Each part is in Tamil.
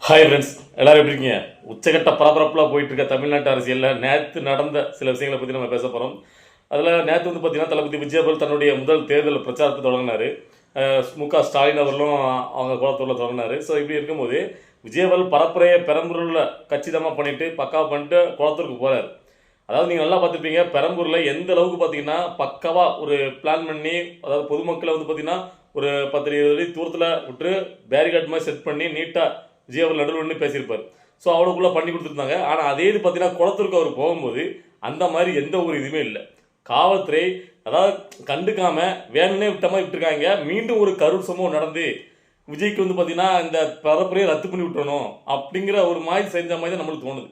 ஹாய் ஃப்ரெண்ட்ஸ், எல்லாரும் எப்படி இருக்கீங்க? உச்சகட்ட பரபரப்பில் போயிட்டு இருக்க தமிழ்நாட்டு அரசியலில் நேற்று நடந்த சில விஷயங்களை பற்றி நம்ம பேச போகிறோம். அதில் நேற்று பார்த்தீங்கன்னா தளபதி விஜய் தன்னுடைய முதல் தேர்தல் பிரச்சாரத்தை தொடங்கினார். மு.க. ஸ்டாலின் அவர்களும் அவங்க குளத்தூரில் தொடங்கினார். ஸோ இப்படி இருக்கும்போது விஜய் பரப்புரையை பெரம்பூரில் கச்சிதமாக பண்ணிவிட்டு பக்காவாக பண்ணிட்டு குளத்தூருக்கு போகிறார். அதாவது நீங்கள் நல்லா பார்த்துருப்பீங்க, பெரம்பூரில் எந்த அளவுக்கு பார்த்தீங்கன்னா பக்காவாக ஒரு பிளான் பண்ணி, அதாவது பொதுமக்களை பார்த்தீங்கன்னா ஒரு 10-20 அடி தூரத்தில் விட்டு பேரிகார்டு மாதிரி செட் பண்ணி நீட்டாக விஜய் அவர் நடுவில் ஒன்று பேசியிருப்பார். ஸோ அவ்வளோக்குள்ளே பண்ணி கொடுத்துருந்தாங்க. ஆனால் அதே இது பார்த்தீங்கன்னா குளத்தூருக்கு அவர் போகும்போது அந்த மாதிரி எந்த ஒரு இதுவுமே இல்லை. காவல்துறை அதாவது கண்டுக்காமல் வேணுன்னே விட்ட மாதிரி விட்டுருக்காங்க. மீண்டும் ஒரு கரூர் சம்பவம் நடந்து விஜய்க்கு பார்த்தீங்கன்னா இந்த பரப்புரையை ரத்து பண்ணி விட்டுறணும் அப்படிங்கிற ஒரு மாதிரி செஞ்ச மாதிரி தான் நம்மளுக்கு தோணுது.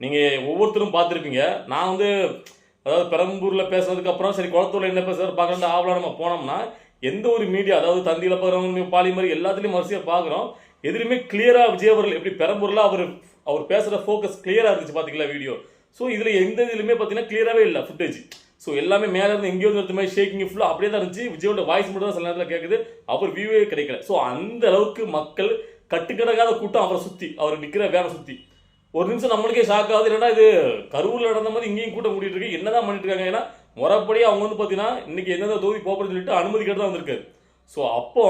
நீங்கள் ஒவ்வொருத்தரும் பார்த்துருப்பீங்க. நான் அதாவது பெரம்பூரில் பேசுனதுக்கப்புறம் சரி குளத்தூரில் என்ன பேசுகிற பார்க்கலான்னு ஆவலாக நம்ம போனோம்னா எந்த ஒரு மீடியா, அதாவது தந்தியில் பார்க்குறவங்க பாலி மாதிரி எல்லாத்துலேயும் வரிசையாக பார்க்குறோம். எதுலையுமே கிளியராக விஜய் அவர்கள் எப்படி பெரம்பூரில் அவர் பேசுகிற ஃபோக்கஸ் கிளியராக இருந்துச்சு பார்த்தீங்களா வீடியோ. ஸோ இதில் எந்த இதுலையுமே பார்த்தீங்கன்னா கிளியராகவே இல்லை ஃபுட்டேஜ். ஸோ எல்லாமே மேலே இருந்து எங்கேயோ இருந்த மாதிரி ஷேக்கிங் ஃபுல்லாக அப்படியே தான் இருந்துச்சு. விஜயோட வாய்ஸ் மட்டும் தான் சில நேரத்தில் கேட்குது, அவர் வியூவே கிடைக்கல. ஸோ அந்த அளவுக்கு மக்கள் கட்டுக்கடங்காத கூட்டம் அவரை சுற்றி, அவர் நிற்கிற வேலை சுற்றி. ஒரு நிமிஷம் நம்மளுக்கே ஷாக் ஆகுது, என்னன்னா இது கரூரில் நடந்த மாதிரி இங்கேயும் கூட்டம் கூட்டிட்டு இருக்கு, என்னதான் பண்ணிட்டு இருக்காங்க. ஏன்னா முறைப்படி அவங்க பார்த்தீங்கன்னா இன்னைக்கு எந்தெந்த தொகுதி போகிறதுன்னு சொல்லிட்டு அனுமதி கேட்டு தான் வந்திருக்காரு. ஸோ அப்போ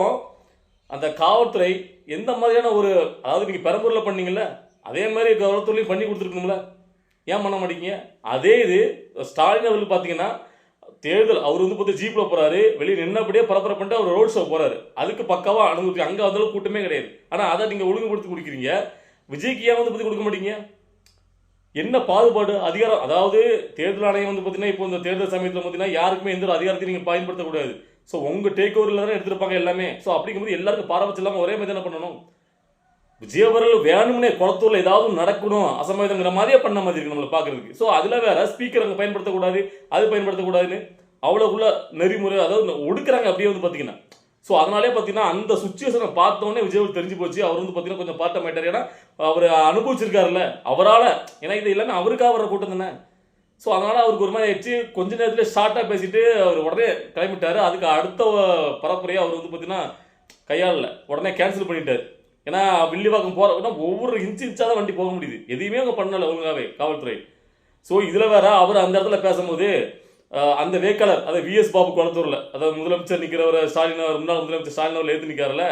அந்த காவல்துறை எந்த மாதிரியான ஒரு, அதாவது நீங்கள் பெரம்பூரில் பண்ணீங்கல்ல அதே மாதிரி கவனத்துறையும் பண்ணி கொடுத்துருக்கணும்ல, ஏன் பண்ண மாட்டேங்க? அதே இது ஸ்டாலின் அவர்கள் பார்த்தீங்கன்னா தேர்தல் அவர் பார்த்து ஜீப்பில் போகிறாரு, வெளியே நின்னபடியே பரப்புரை பண்ணிட்டு அவர் ரோட் ஷோ போகிறாரு. அதுக்கு பக்காவாக அனுமதி, அங்கே வந்தாலும் கூட்டமே கிடையாது. ஆனால் அதை நீங்கள் ஒழுங்குபடுத்தி கொடுக்குறீங்க. விஜய்க்கு ஏன் பற்றி கொடுக்க மாட்டீங்க? என்ன பாகுபாடு அதிகாரம்? அதாவது தேர்தல் ஆணையம் பார்த்தீங்கன்னா இப்போ இந்த தேர்தல் சமயத்தில் பார்த்தீங்கன்னா யாருக்குமே எந்த ஒரு அதிகாரத்தையும் நீங்கள் பயன்படுத்தக்கூடாது. ஸோ உங்கள் டேக் ஓவரில் தானே எடுத்துருப்பாங்க எல்லாமே. ஸோ அப்படிங்கும்போது எல்லாருக்கும் பாரபட்சம் இல்லாமல் ஒரே மாதிரி தானே பண்ணணும். விஜய் அவர்கள் வேணும்னே குளத்தூரில் ஏதாவது நடக்கணும் அசம்பாவிதங்கிற மாதிரியே பண்ண மாதிரி இருக்கு நம்மளை பார்க்கறதுக்கு. ஸோ அதில் வேற ஸ்பீக்கர் அங்கே பயன்படுத்தக்கூடாது, அது பயன்படுத்தக்கூடாதுன்னு அவ்வளோக்குள்ள நெறிமுறை அதாவது ஒடுக்குறாங்க அப்படியே பார்த்தீங்கன்னா. ஸோ அதனாலே பார்த்தீங்கன்னா அந்த சுச்சுவேஷனை பார்த்தோன்னே விஜய் தெரிஞ்சு போச்சு. அவர் பார்த்தீங்கன்னா கொஞ்சம் பார்த்த மாட்டார். ஏன்னா அவர் அனுபவிச்சிருக்காருல்ல அவரால். ஏன்னா இது இல்லைன்னா அவருக்காக வர கூட்டம் தானே. ஸோ அதனால் அவருக்கு ஒரு மாதிரி ஆயிடுச்சு. கொஞ்ச நேரத்தில் ஷார்ட்டாக பேசிட்டு அவர் உடனே கிளம்பிட்டார். அதுக்கு அடுத்த பரப்புரையை அவர் பார்த்தீங்கன்னா கையாளல, உடனே கேன்சல் பண்ணிட்டார். ஏன்னா வில்லிவாக்கம் போகிற ஒவ்வொரு இன்ச்சாக தான் வண்டி போக முடியுது, எதையுமே அவங்க பண்ணலை ஒழுங்காகவே காவல்துறை. ஸோ இதில் வேற அவர் அந்த இடத்துல பேசும்போது அந்த வேட்பாளர் அதாவது விஎஸ் பாபு குளத்தூரில், அதாவது முதலமைச்சர் நிற்கிறவர் ஸ்டாலின், அவர் முன்னாள் முதலமைச்சர் ஸ்டாலின் அவர் எழுத்து நிற்கிறாருல.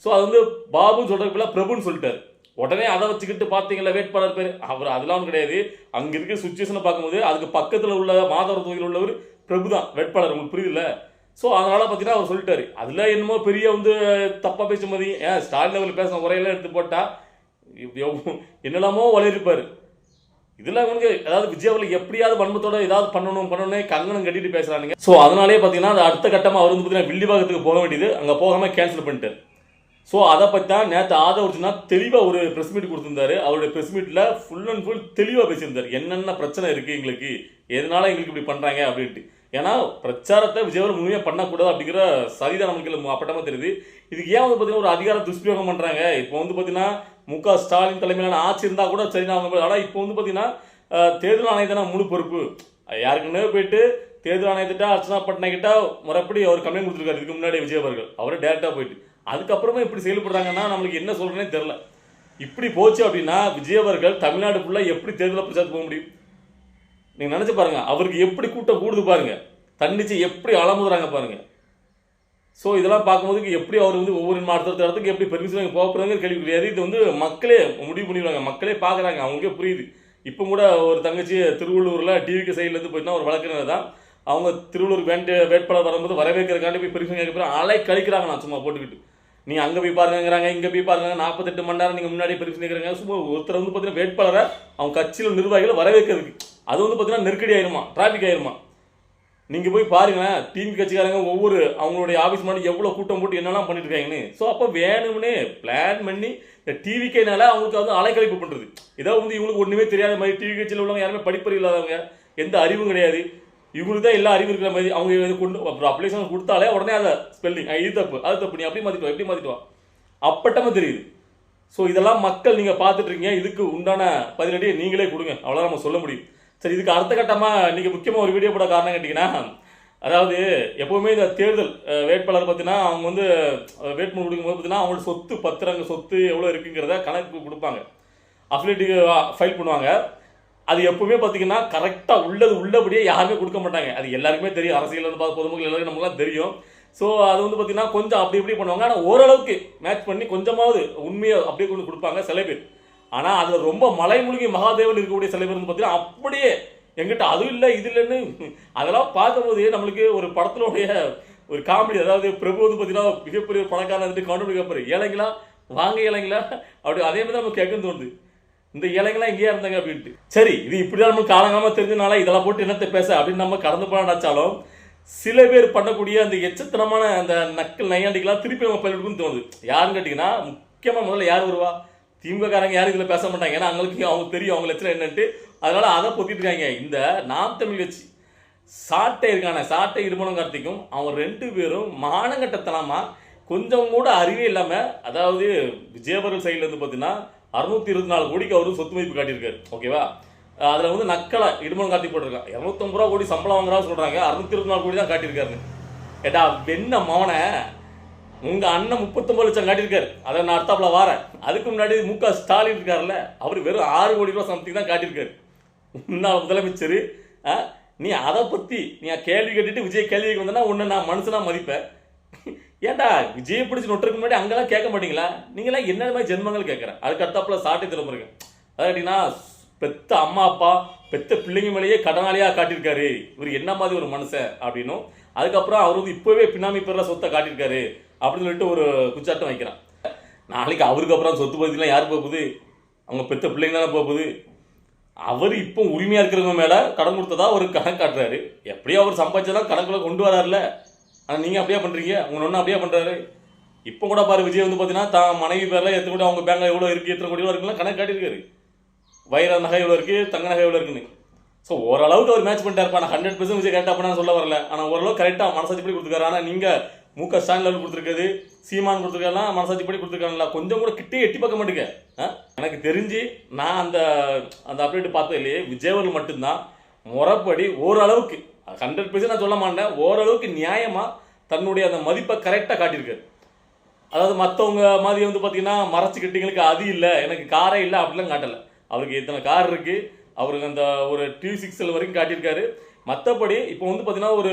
ஸோ அது பாபுன்னு சொல்கிறதுக்குள்ள பிரபுன்னு சொல்லிட்டார். உடனே அதை வச்சுக்கிட்டு பார்த்தீங்களா வேட்பாளர் பேர் அவர் அதெல்லாம் கிடையாது. அங்கே இருக்கிற சுச்சுவேஷனை பார்க்கும்போது அதுக்கு பக்கத்தில் உள்ள மாதவர தொகுதியில் உள்ளவர் பிரபு தான் வேட்பாளர், உங்களுக்கு புரியுதுல்ல. ஸோ அதனால் பார்த்தீங்கன்னா அவர் சொல்லிட்டாரு. அதில் என்னமோ பெரிய தப்பாக பேச மாதிரி ஸ்டாலின் அவர்கள் பேசின உரையெல்லாம் எடுத்து போட்டால் என்னெல்லாமோ வளர்ப்பார். இதில் அதாவது விஜய் அவர்கள் எப்படியாவது வன்மத்தோட ஏதாவது பண்ணணும் கங்கணம் கட்டிட்டு பேசுகிறானுங்க. ஸோ அதனாலே பார்த்தீங்கன்னா அது அடுத்த கட்டமாக அவர் பார்த்தீங்கன்னா வில்லிவாக்கத்துக்கு போக வேண்டியது, அங்கே போகாமல் கேன்சல் பண்ணிட்டார். ஸோ அதை பற்றி தான் நேற்று ஆதவர்ஜுனா தெளிவாக ஒரு ப்ரெஸ் மீட் கொடுத்துருந்தாரு. அவருடைய ப்ரெஸ் மீட்டில் ஃபுல் அண்ட் ஃபுல் தெளிவாக பேசியிருந்தார். என்னென்ன பிரச்சனை இருக்குது எங்களுக்கு, எதனால எங்களுக்கு இப்படி பண்ணுறாங்க அப்படின்ட்டு. ஏன்னா பிரச்சாரத்தை விஜய் முழுமையாக பண்ணக்கூடாது அப்படிங்கிற சரிதான் நமக்கு அப்பட்டமாக தெரியுது. இதுக்கு ஏன் பார்த்தீங்கன்னா ஒரு அதிகார துஷ்பிரயோகம் பண்ணுறாங்க. இப்போ பார்த்தீங்கன்னா மு.க. ஸ்டாலின் தலைமையிலான ஆட்சி இருந்தால் கூட சரி தான். ஆனால் இப்போ பார்த்தீங்கன்னா தேர்தல் ஆணையத்தான முழு பொறுப்பு. யாருக்குன்னே போயிட்டு தேர்தல் ஆணையத்திட்ட அர்ச்சனா பட்நாயக்கிட்ட முறைப்படி அவர் கம்ப்ளைண்ட் கொடுத்துருக்காரு இதுக்கு முன்னாடி விஜய் அவர்கள். அவரை டேரெக்டாக போயிட்டு அதுக்கப்புறமா இப்படி செயல்படுறாங்கன்னா நம்மளுக்கு என்ன சொல்கிறேனே தெரில. இப்படி போச்சு அப்படின்னா விஜய் அவர்கள் தமிழ்நாடு ஃபுல்லாக எப்படி தேர்தலில் பிரச்சாரம் போக முடியும்? நீங்கள் நினச்சி பாருங்கள், அவருக்கு எப்படி கூட்டம் கூடுது பாருங்கள், தன்னிச்சு எப்படி அலமுதுறாங்க பாருங்கள். ஸோ இதெல்லாம் பார்க்கும்போது எப்படி அவர் ஒவ்வொரு அடுத்த இடத்துக்கு எப்படி பெர்மிஷன் போக போகிறாங்க கேள்வி கிடையாது. இது மக்களே முடிவு பண்ணிடுவாங்க, மக்களே பார்க்குறாங்க, அவங்களுக்கே புரியுது. இப்போ கூட ஒரு தங்கச்சி திருவள்ளூரில் டிவிக்கு சைட்லேருந்து போயிட்டுனா ஒரு வழக்கறிஞர் தான், அவங்க திருவள்ளூர் வேட்பாளர் வரும்போது வரவேற்கிறக்காண்டி போய் பெர்மிஷன் கேட்க போய் அலை கழிக்கிறாங்க. நான் சும்மா போட்டுக்கிட்டு நீங்கள் அங்கே போய் பாருங்கிறாங்க, இங்கே போய் பாருங்க, 48 மணி நேரம் நீங்கள் முன்னாடியே பெருசு நிற்கிறாங்க. சும்மா ஒருத்தர் பார்த்தீங்கன்னா வேட்பாளரை அவங்க கட்சியில் நிர்வாகிகளை வரவேற்கிறதுக்கு அது பார்த்தீங்கன்னா நெருக்கடி ஆயிருமா, டிராஃபிக் ஆயிருமா. நீங்கள் போய் பாருங்களேன், டிவி கட்சிக்காரங்க ஒவ்வொரு அவங்களுடைய ஆஃபீஸ் மாதிரி எவ்வளோ கூட்டம் போட்டு என்னெல்லாம் பண்ணிட்டு இருக்காங்கன்னு. ஸோ அப்போ வேணும்னே பிளான் பண்ணி இந்த டிவிக்கேனால அவங்களுக்கு அலைக்கழிப்பு பண்ணுறது. இதாவது இவங்களுக்கு ஒன்றுமே தெரியாத மாதிரி, டிவி கட்சியில் உள்ளவங்க யாருமே படிப்பறிவு இல்லாதவங்க, எந்த அறிவும் கிடையாது, இவங்களுக்கு தான் எல்லா அறிவு இருக்கிற மாதிரி அவங்க கொண்டு அப்ளிகேஷன் கொடுத்தாலே உடனே அதை ஸ்பெல்லிங் இது தப்பு அது தப்பு, நீ அப்படி மாற்றிட்டு எப்படி மாற்றிட்டுவா அப்பட்டமாக தெரியுது. ஸோ இதெல்லாம் மக்கள் நீங்கள் பார்த்துட்டு இருக்கீங்க. இதுக்கு உண்டான பதிலடியை நீங்களே கொடுங்க, அவ்வளோதான் நம்ம சொல்ல முடியும். சரி, இதுக்கு அடுத்த கட்டமாக இன்றைக்கி முக்கியமாக ஒரு வீடியோ போட காரணம் கேட்டிங்கன்னா அதாவது எப்பவுமே இந்த தேர்தல் வேட்பாளர் பார்த்தீங்கன்னா அவங்க வந்து வேட்புமனு கொடுக்கும்போது பார்த்தீங்கன்னா அவங்களோட சொத்து பத்திரங்க சொத்து எவ்வளோ இருக்குங்கிறத கணக்கு கொடுப்பாங்க, அஃபிலியேட்டுக்கு ஃபைல் பண்ணுவாங்க. அது எப்பவுமே பார்த்தீங்கன்னா கரெக்டாக உள்ளபடியே யாருமே கொடுக்க மாட்டாங்க. அது எல்லாருக்குமே தெரியும், அரசியல் வந்து பொதுமக்கள் எல்லாருக்கும் நம்மளாம் தெரியும். ஸோ அது வந்து பார்த்தீங்கன்னா கொஞ்சம் அப்படி இப்படி பண்ணுவாங்க. ஆனால் ஓரளவுக்கு மேட்ச் பண்ணி கொஞ்சமாவது உண்மையை அப்படியே கொண்டு கொடுப்பாங்க சில பேர். ஆனால் அதில் ரொம்ப மலைமூழ்கி மகாதேவன் இருக்கக்கூடிய சில பேர் வந்து பார்த்தீங்கன்னா அப்படியே எங்கிட்ட அது இல்லை இது இல்லைன்னு அதெல்லாம் பார்க்கும்போது நம்மளுக்கு ஒரு படத்தினுடைய ஒரு காமெடி. அதாவது பிரபு வந்து பார்த்தீங்கன்னா மிகப்பெரிய பணக்காரன் வந்துட்டு கவுண்டர் கேட்பாரு, ஏழைங்களா வாங்க ஏழைங்களா அப்படி அதே மாதிரி தான் நமக்கு கேட்க தோணுது, இந்த ஏழைங்களாம் எங்கேயா இருந்தாங்க அப்படின்ட்டு. சரி, இது இப்படிதான் நமக்கு காலங்காலமாக தெரிஞ்சனால இதெல்லாம் போட்டு என்னத்தை பேச அப்படின்னு நம்ம கடந்து போன நினைச்சாலும் சில பேர் பண்ணக்கூடிய அந்த எச்சத்தனமான அந்த நக்கல் நையாண்டிக்கெல்லாம் திருப்பி நம்ம பயிலுக்குன்னு தோணுது. யாருன்னு கேட்டிங்கன்னா முக்கியமாக முதல்ல யார் வருவா, திமுககாரங்க யாரும் இதில் பேச மாட்டாங்க. ஏன்னா அவங்களுக்கு தெரியும் அவங்க லட்சணம் என்னன்ட்டு. அதனால அதை பொத்திட்டு இருக்காங்க. இந்த நாம் தமிழ் வச்சு சாட்டை இருக்கான சாட்டை இருமணம் கார்த்திக்கும் அவங்க 2 பேரும் மானங்கட்டத்தனமா கொஞ்சம் கூட அறிவே இல்லாமல், அதாவது விஜயபுரம் சைடில் இருந்து பார்த்தீங்கன்னா 624 கோடிக்கு அவரும் சொத்து மதிப்பு காட்டியிருக்காரு. ஓகேவா, அதில் வந்து நக்கலை இடுமணம் காட்டி போட்டிருக்கான். 250 ரூபா கோடி சம்பளம் வாங்குறா சொல்கிறாங்க, 624 கோடி தான் காட்டியிருக்காருன்னு. ஏடா வெண்ண மவனை, உங்கள் அண்ணன் 39 லட்சம் காட்டியிருக்காரு, அதை நான் அடுத்தாப்புல வாரேன். அதுக்கு முன்னாடி MK ஸ்டாலின் இருக்காருல்ல, அவர் வெறும் 6 கோடி ரூபா சம்திங் தான் காட்டியிருக்காரு. முன்னாள் முதலமைச்சர். நீ அதை பற்றி நீ கேள்வி கேட்டுட்டு விஜய் கேள்விக்கு வந்தனா உன்னை நான் மனுஷனா மதிப்பேன். ஏன்டா விஜயை பிடிச்சி நொட்டுறதுக்கு முன்னாடி அங்கெல்லாம் கேட்க மாட்டீங்களா? நீங்களாம் என்ன மாதிரி ஜென்மங்கள் கேட்குறேன். அதுக்கு அடுத்தாப்புல சாட்டை திரும்புறீங்க. அதாவது எப்படின்னா பெத்த அம்மா அப்பா பெத்த பிள்ளைங்க மேலேயே கடனாளியாக காட்டியிருக்காரு, இவர் என்ன மாதிரி ஒரு மனுஷன் அப்படின்னும். அதுக்கப்புறம் அவர் வந்து இப்போவே பின்னாமி பேரில் சொத்தை காட்டியிருக்காரு அப்படின்னு சொல்லிட்டு ஒரு குச்சாட்டம் வைக்கிறான். நாளைக்கு அவருக்கு அப்புறம் சொத்து பகுதியெலாம் யார் போகுது? அவங்க பெத்த பிள்ளைங்க தானே போகுது. அவர் இப்போ உரிமையாக இருக்கிறவங்க மேலே கடன் கொடுத்ததா ஒரு கணக்கு காட்டுறாரு. எப்படியோ அவர் சம்பாதிச்சதான் கணக்குள்ள கொண்டு வராருல. ஆனால் நீங்கள் அப்படியே பண்ணுறீங்க, உங்கள் ஒன்றும் அப்படியே பண்ணுறாரு. இப்போ கூட பாரு, விஜய் வந்து பார்த்தீங்கன்னா தான் மனைவி பேரில் எத்தனை கோடி அவங்க பேங்கில் எவ்வளோ இருக்குது, எத்தனை கோடி இருக்குலாம் கணக்கு காட்டியிருக்காரு. வைர நகை எவ்வளோ இருக்குது, தங்க நகை எவ்வளோ இருக்குன்னு. ஸோ ஓரளவுக்கு அவர் மேட்ச் பண்ணிட்டார். ஆனால் 100% விஜய் கரெக்டாக பண்ணான்னு சொல்ல வரல. ஆனால் ஓரளவு கரெக்டாக மனசாட்சிப்படி கொடுத்துருக்காரு. ஆனால் நீங்கள் MK ஸ்டாலின் லெவல் கொடுத்துருக்காது, சீமான் கொடுத்துருக்கலாம், மனசாட்சிப்படி கொடுத்துருக்காங்களா, கொஞ்சம் கூட கிட்டே எட்டி பார்க்க மாட்டேங்க. எனக்கு தெரிஞ்சு நான் அந்த அந்த அப்டேட் பார்த்தது இல்லையே, விஜயவர்கள் மட்டும்தான் முறைப்படி ஓரளவுக்கு 100% நான் சொல்ல மாட்டேன், ஓரளவுக்கு நியாயமாக தன்னுடைய அந்த மதிப்பை கரெக்டாக காட்டியிருக்காரு. அதாவது மற்றவங்க மாதிரி வந்து பார்த்தீங்கன்னா மறைச்சிக்கிட்டீங்களுக்கு அது இல்லை, எனக்கு காரே இல்லை அப்படிலாம் காட்டலை. அவருக்கு எத்தனை கார் இருக்குது, அவருக்கு அந்த ஒரு T6 வரைக்கும் காட்டியிருக்காரு. மற்றபடி இப்போ வந்து பார்த்தீங்கன்னா ஒரு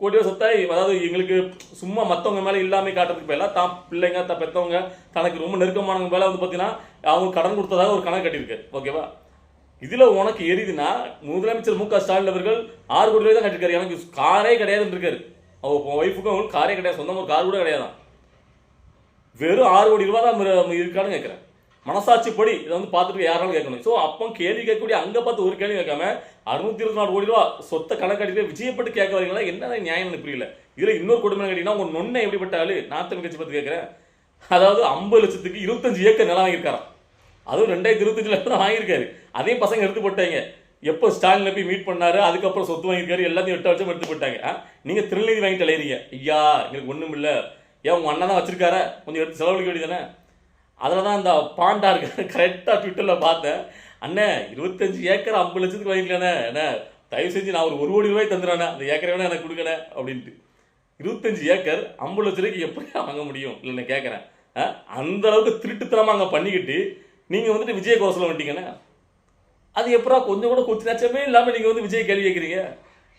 கோடியோ சொத்தை, அதாவது எங்களுக்கு சும்மா மற்றவங்க மேலே இல்லாமல் காட்டுறதுக்கு மேலே தான் பிள்ளைங்க தான் பெற்றவங்க தனக்கு ரொம்ப நெருக்கமானவங்க மேலே வந்து பார்த்தீங்கன்னா அவங்க கடன் கொடுத்ததாக ஒரு கணக்கு கட்டியிருக்காரு. ஓகேவா, இதில் உனக்கு எரியுதுன்னா முதலமைச்சர் MK ஸ்டாலின் அவர்கள் 6 கோடி ரூபாய் தான் கட்டியிருக்காரு. எனக்கு காரே கிடையாதுன்னு இருக்காரு. அவங்க ஒய்ஃபுக்கும் அவங்களுக்கு காரே கிடையாது, சொந்தமாக ஒரு கார் கூட கிடையாதான். வெறும் 6 கோடி ரூபா தான் இருக்கான்னு கேட்குறேன். மனசாட்சிப்படி இதை வந்து பார்த்துட்டு யாராலும் கேட்கணும். ஸோ அப்போ கேள்வி கேட்கக்கூடிய அங்கே பார்த்து ஒரு கேள்வி கேட்காம 624 கோடி ரூபா சொத்தை கணக்காட்டிட்டு விஜயப்பட்டு கேட்க வரீங்களா? என்ன நியாயம் எனக்கு புரியல. இதில் இன்னொரு கொடுமை கேட்டீங்கன்னா உங்கள் நொன்னை எப்படிப்பட்டாலும் நான் தமிழ் கட்சி பார்த்து கேட்குறேன். அதாவது 50 லட்சத்துக்கு 25 ஏக்கர் நிலம் வாங்கியிருக்காராம். அதுவும் 2025 தான் வாங்கியிருக்காரு. அதையும் பசங்க எடுத்து போட்டாங்க. எப்போ ஸ்டாலின் போய் மீட் பண்ணாரு, அதுக்கப்புறம் சொத்து வாங்கியிருக்காரு, எல்லாத்தையும் 8 வருஷம் எடுத்து போட்டாங்க. நீங்கள் திருநெல்வேலி வாங்கிட்டு அலையிறீங்க. ஐயா எங்களுக்கு ஒன்றும் இல்லை, ஏன் உங்கள் அண்ணன் தான் வச்சிருக்காரு, கொஞ்சம் எடுத்து செலவழிக்க வேண்டியதானே. அதில் தான் அந்த பாண்டா இருக்க கரெக்டாக ட்விட்டரில் பார்த்தேன். அண்ணே 25 ஏக்கர் 50 லட்சத்துக்கு வாங்கிக்கலானே, என்ன தயவு செஞ்சு நான் ஒரு கோடி ரூபாய் தந்துடுறேண்ணே, அந்த ஏக்கரை வேணா எனக்கு கொடுக்கணே அப்படின்ட்டு. 25 ஏக்கர் 50 லட்ச ரூபாய்க்கு எப்படி வாங்க முடியும்? இல்லை நான் கேட்குறேன். அந்த அளவுக்கு திருட்டுத்தனமாக அங்கே பண்ணிக்கிட்டு நீங்கள் வந்துட்டு விஜய் கோசலம் வந்துட்டீங்கண்ணே. அது எப்படா கொஞ்சம் கூட கொச்சி நச்சமே இல்லாமல் நீங்கள் வந்து விஜய் கேள்வி கேட்குறீங்க?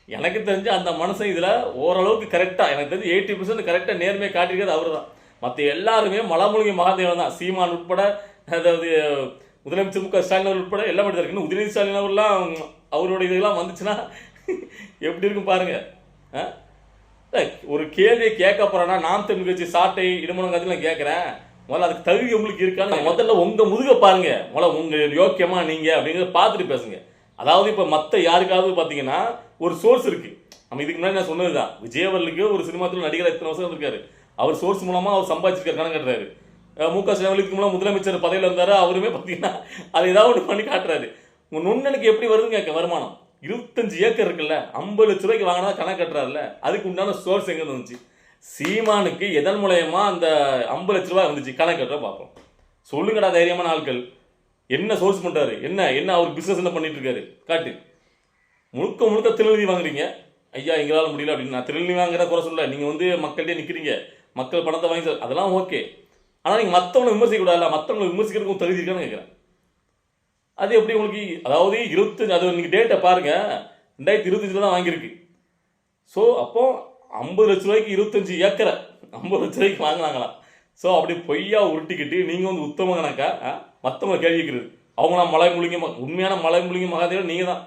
எனக்கு தெரிஞ்சு அந்த மனுஷன் இதில் ஓரளவுக்கு கரெக்டாக, எனக்கு தெரிஞ்சு 80% கரெக்டாக நேர்மையாக காட்டியிருக்கிறது அவர் தான். மற்ற எல்லாருமே மலமூலிகை மகாதேவன் தான். சீமான் உட்பட, அதாவது முதலமைச்சர் MK ஸ்டாலின் அவர் உட்பட எல்லாம் எடுத்தார். இன்னும் உதயநிதி ஸ்டாலின் அவர்லாம் அவருடைய இதெல்லாம் வந்துச்சுன்னா எப்படி இருக்கும் பாருங்க. ஒரு கேள்வியை கேட்க போறேன்னா நாம் தமிழ் கட்சி சாட்டை இடமணம் கட்சிலாம் கேட்குறேன். முதல்ல அதுக்கு தகுதி உங்களுக்கு இருக்கான்னு முதல்ல உங்கள் முதுக பாருங்க. முதல்ல உங்கள் யோக்கியமா நீங்கள் அப்படிங்கிறத பார்த்துட்டு பேசுங்க. அதாவது இப்போ மற்ற யாருக்காவது பார்த்தீங்கன்னா ஒரு சோர்ஸ் இருக்குது. நம்ம இதுக்கு முன்னாடி நான் சொன்னது தான், விஜயவர்களுக்கு ஒரு சினிமாத்தில் நடிகர் எத்தனை வருஷம் இருக்காரு, அவர் சோர்ஸ் மூலமாக அவர் சம்பாதிச்சிருக்காரு கணக்கு கட்டுறாரு. MK ஸ்டாலினுக்கு மூலம் முதலமைச்சர் பதவியில் இருந்தார், அவருமே பார்த்தீங்கன்னா அதை ஏதாவது ஒன்று பண்ணி காட்டுறாரு. உங்கள் நுண்ணனுக்கு எப்படி வருதுன்னு கேட்க வருமானம் 25 ஏக்கர் இருக்குல்ல, 50 லட்ச ரூபாய்க்கு வாங்கினா கணக்கு கட்டுறாருல, அதுக்கு உண்டான சோர்ஸ் எங்கே வந்துச்சு? சீமானுக்கு எதன் மூலயமா அந்த 50 லட்ச ரூபாய் வந்துச்சு கணக்கு கட்டுற பார்ப்போம். சொல்லுங்கடா தைரியமான ஆட்கள், என்ன சோர்ஸ் பண்ணுறாரு, என்ன என்ன அவர் பிஸ்னஸ் என்ன பண்ணிட்டு இருக்காரு காட்டு. முழுக்க முழுக்க திருநெல்வேலி வாங்குறீங்க, ஐயா எங்களால் முடியல அப்படின்னு. நான் திருநெல்வேலி வாங்குற குறை சொல்ல, நீங்கள் வந்து மக்கள்கிட்டே நிற்கிறீங்க, மக்கள் பணத்தை வாங்கி அதெல்லாம் ஓகே. ஆனால் நீங்கள் மற்றவங்களை விமர்சிக்க கூடாதுல்ல, மற்றவங்களை விமர்சிக்கிறதுக்கு தகுதி இருக்கான்னு கேட்குறேன். அது எப்படி உங்களுக்கு, அதாவது 25 அது நீங்கள் டேட்டை பாருங்கள், 2025 தான் வாங்கியிருக்கு. ஸோ அப்போ 50 லட்ச ரூபாய்க்கு 25 ஏக்கரை 50 லட்ச ரூபாய்க்கு வாங்கினாங்களாம். ஸோ அப்படி பொய்யா உருட்டிக்கிட்டு நீங்கள் வந்து உத்தம கணக்கா மற்றவங்க கேள்வி கேட்குறது. அவங்களா மலை முழுங்கி உண்மையான மலை முழுங்கி மகாதேவன் நீங்கள் தான்,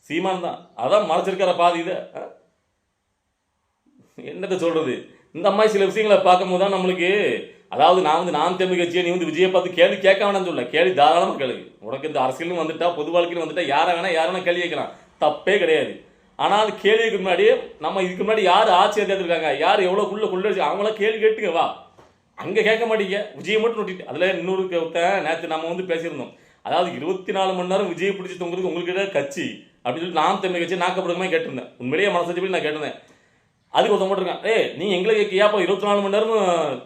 சீமான் தான். அதான் மறைச்சிருக்கிற பாதி இதை என்னத்தை சொல்கிறது. இந்த மாதிரி சில விஷயங்களை பார்க்கும்போது தான் நம்மளுக்கு, அதாவது நான் வந்து நான் தமிழ் கட்சியை நீ வந்து விஜயை பார்த்து கேள்வி கேட்க வேணாம்னு சொல்ல, கேள்வி தாராளமாக கேள்வி. உனக்கு இந்த அரசியலும் வந்துட்டா, பொது வாழ்க்கையில் வந்துட்டா யாரை வேணா கேள்வி கேட்கலாம், தப்பே கிடையாது. ஆனால் கேள்விக்கு முன்னாடி நம்ம இதுக்கு முன்னாடி யார் ஆட்சி அதிகாரத்திருக்காங்க, யார் எவ்வளோக்குள்ள கொள்ளடிச்சு அவங்களாம் கேள்வி கேட்டுங்க வா. அங்கே கேட்க மாட்டீங்க, விஜயை மட்டும் நோட்டிட்டு. அதில் இன்னொரு நேற்று நம்ம வந்து பேசியிருந்தோம். அதாவது 24 மணி நேரம் விஜயை பிடிச்சி தொங்குறதுக்கு உங்களுக்கு கட்சி அப்படின்னு சொல்லி நான் தமிழ் கட்சி நாக்கப்படுறமே கேட்டிருந்தேன். உண்மையிலேயே மனசு நான் கேட்டிருந்தேன். அதுக்கு ஒருத்தன் போட்டிருக்கேன், நீ எங்களை கேட்கியாப்போ 24 மணி நேரமும்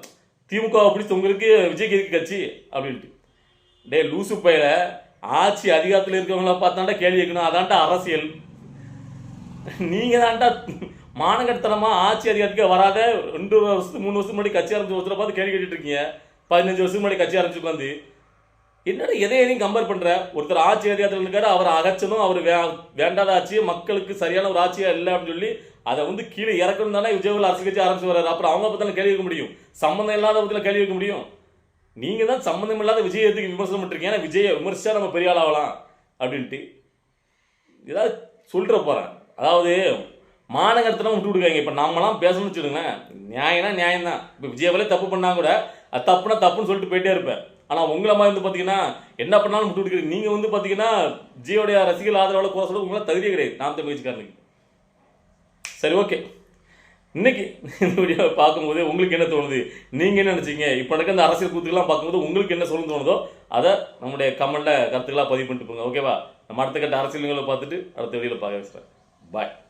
திமுகவை பிடிச்சி தொங்குறதுக்கு விஜய்க்கு எதுக்கு கட்சி அப்படின்ட்டு. லூசு பயில ஆட்சி அதிகாரத்தில் இருக்கிறவங்கள பார்த்தாண்டா கேள்வி கேட்கணும். அதான்டா அரசியல். நீங்கள் தான்டா மானகட்டத்தனமாக ஆட்சி அதிகாரத்துக்கு வராத 2 வருஷத்துக்கு 3 வருஷத்துக்கு முன்னாடி கட்சி ஆரம்பிச்சு ஒருத்தரை பார்த்து கேள்வி கேட்டுட்டு இருக்கீங்க. 15 வருஷத்துக்கு முன்னாடி கட்சி ஆரம்பிச்சு உட்காந்து என்னடா எதையும் கம்பேர் பண்ணுற. ஒருத்தர் ஆட்சி அதிகாரத்தில் இருக்காரு, அவர் அகச்சனும் அவர் வேண்டாத ஆட்சியை மக்களுக்கு சரியான ஒரு ஆட்சியாக இல்லை அப்படின்னு சொல்லி அதை வந்து கீழே இறக்கணும் தானே விஜய் அரசு கட்சி ஆரம்பிச்சு வர்றாரு. அப்புறம் அவங்க பற்றி கேள்வி வைக்க முடியும், சம்மந்தம் இல்லாத பற்றில கேள்வி வைக்க முடியும். நீங்கள் தான் சம்மந்தம் இல்லாத விஜயத்துக்கு விமர்சனம் பண்ணிருக்கீங்க. ஏன்னா விஜயை விமர்சிச்சா நம்ம பெரிய ஆள் ஆகலாம் அப்படின்ட்டு ஏதாவது சொல்கிற போகிறேன். அதாவது மாநகரத்தெல்லாம் விட்டு விடுக்காங்க. இப்போ நம்மளாம் பேசணும்னு வச்சுடுங்களேன், நியாயம்னா நியாயம்தான். இப்போ விஜயவாலே தப்பு பண்ணா கூட அது தப்புனா தப்புன்னு சொல்லிட்டு போயிட்டே இருப்பேன். ஆனால் உங்களை மாதிரி வந்து பார்த்தீங்கன்னா என்ன பண்ணாலும் விட்டு விடுக்கிறீங்க. நீங்கள் வந்து பார்த்தீங்கன்னா விஜயோடைய ரசிகர்கள் ஆதரவாளர் கூட சொல்ல உங்களால் தகுதியே கிடையாது நாம் தமிழ் கட்சிக்காரனுக்கு. சரி, ஓகே. இன்னைக்கு இந்த வீடியோவை பார்க்கும்போது உங்களுக்கு என்ன தோணுது, நீங்கள் என்ன நினச்சிங்க, இப்போ நடக்க இந்த அரசியல் கூத்துக்கெல்லாம் பார்க்கும்போது உங்களுக்கு என்ன சொல்ல தோணுதோ அதை நம்முடைய கமெண்ட்டில் கருத்துக்களாக பதிவு பண்ணிட்டு போங்க. ஓகேவா? நம்ம அடுத்த கட்ட அரசியல்களை பார்த்துட்டு அடுத்த வீடியோவில் பார்க்க வச்சுறேன். பாய்.